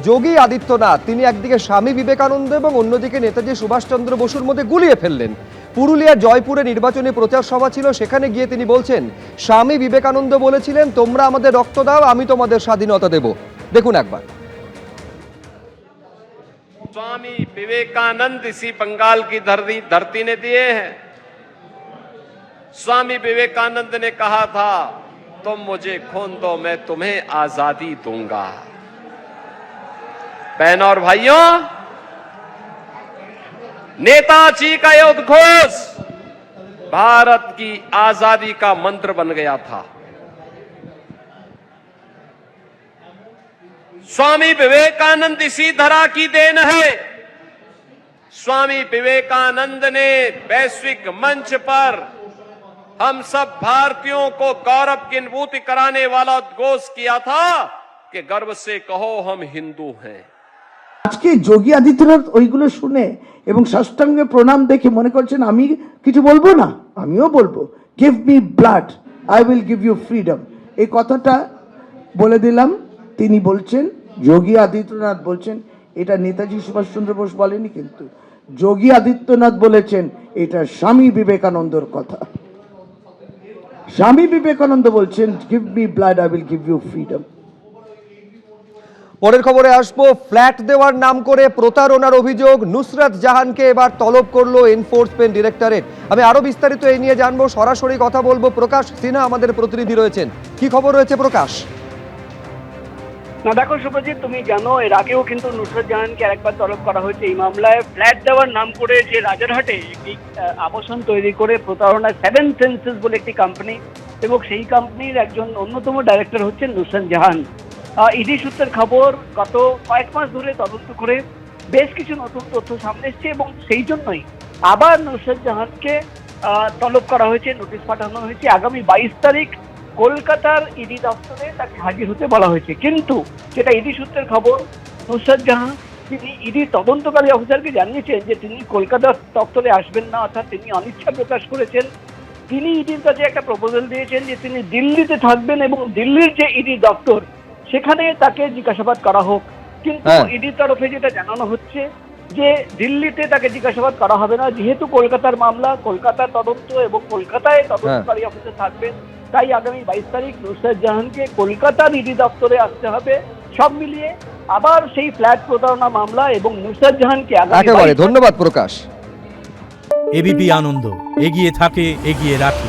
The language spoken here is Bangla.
যোগী আদিত্যনাথ তিনি একদিকে স্বামী বিবেকানন্দ এবং অন্যদিকে নেতাজি সুভাষচন্দ্র বসুর মধ্যে গুলিয়ে ফেললেন। পুরুলিয়ার জয়পুরে নির্বাচনী প্রচার সভা ছিল, সেখানে গিয়ে তিনি বলছেন স্বামী বিবেকানন্দ বলেছিলেন তোমরা আমাদের রক্ত দাও, আমি তোমাদের স্বাধীনতা দেব। দেখুন একবার। स्वामी विवेकानंद इसी बंगाल की धरती ने दिए हैं। स्वामी विवेकानंद ने कहा था तुम मुझे खून दो मैं तुम्हें आजादी दूंगा। बहनों और भाइयों, नेताजी का यह उद्घोष भारत की आजादी का मंत्र बन गया था। स्वामी विवेकानंद इसी धरा की देन है। स्वामी विवेकानंद ने वैश्विक मंच पर हम सब भारतीयों को गौरव की अनुभूति कराने वाला उद्घोष किया था कि गर्व से कहो हम हिंदू हैं। আজকে যোগী আদিত্যনাথ ওইগুলো শুনে এবং সাষ্টাঙ্গে প্রণাম দেখে মনে করছেন আমি কিছু বলবো না, আমিও বলবো give me blood I will give you freedom. এই কথাটা বলে দিলাম। তিনি বলছেন, যোগী আদিত্যনাথ বলছেন, এটা নেতাজি সুভাষচন্দ্র বোস বলেনি, কিন্তু যোগী আদিত্যনাথ বলেছেন এটা স্বামী বিবেকানন্দর কথা। স্বামী বিবেকানন্দ বলছেন give me blood I will give you freedom. পরের খবরে আসবো। ফ্ল্যাট দেওয়ার নাম করে প্রতারণার অভিযোগ, নুসরাত জাহানকে এবার তলব করলো এনফোর্সমেন্ট ডিরেক্টরেট। আমি আরো বিস্তারিত এই নিয়ে জানবো, সরাসরি কথা বলবো। প্রকাশ সিনহা আমাদের প্রতিনিধি রয়েছেন, কি খবর রয়েছে প্রকাশ? না দেখো শুভজিৎ, তুমি জানো এর আগেও কিন্তু নুসরাত জাহানকে আরেকবার তলব করা হয়েছে এই মামলায়। ফ্ল্যাট দেওয়ার নাম করে যে রাজারহাটে একটি আবাসন তৈরি করে প্রতারণায় সেভেন সেন্সেস বলে একটি কোম্পানি, এবং সেই কোম্পানির একজন অন্যতম ডাইরেক্টর হচ্ছেন নুসরাত জাহান। ইডি সূত্রের খবর, গত কয়েক মাস ধরে তদন্ত করে বেশ কিছু নতুন তথ্য সামনে এসছে এবং সেই জন্যই আবার নুসরাত জাহানকে তলব করা হয়েছে, নোটিশ পাঠানো হয়েছে। আগামী 22 তারিখ কলকাতার ইডি দপ্তরে তাকে হাজির হতে বলা হয়েছে। কিন্তু যেটা ইডি সূত্রের খবর, নুসরাত জাহান তিনি ইডি তদন্তকারী অফিসারকে জানিয়েছেন যে তিনি কলকাতার দপ্তরে আসবেন না, অর্থাৎ তিনি অনিচ্ছা প্রকাশ করেছেন। তিনি ইডির কাছে একটা প্রপোজাল দিয়েছেন যে তিনি দিল্লিতে থাকবেন এবং দিল্লির যে ইডি দপ্তর সেখানে তাকে জিজ্ঞাসাবাদ করা হোক। কিন্তু ইডির তরফে যেটা জানানো হচ্ছে যে দিল্লিতে তাকে জিজ্ঞাসাবাদ করা হবে না, যেহেতু কলকাতার মামলা, কলকাতার তদন্ত এবং কলকাতায় তদন্তকারী অফিসার থাকবেন, তাই আগামী 22 তারিখ নুসরাত জাহানকে কলকাতার ইডি দপ্তরে আসতে হবে। সব মিলিয়ে আবার সেই ফ্ল্যাট প্রতারণা মামলা এবং নুসরাত জাহানকে একেবারে ধন্যবাদ প্রকাশ। এবিপি আনন্দ এগিয়ে থাকে, এগিয়ে রাখে।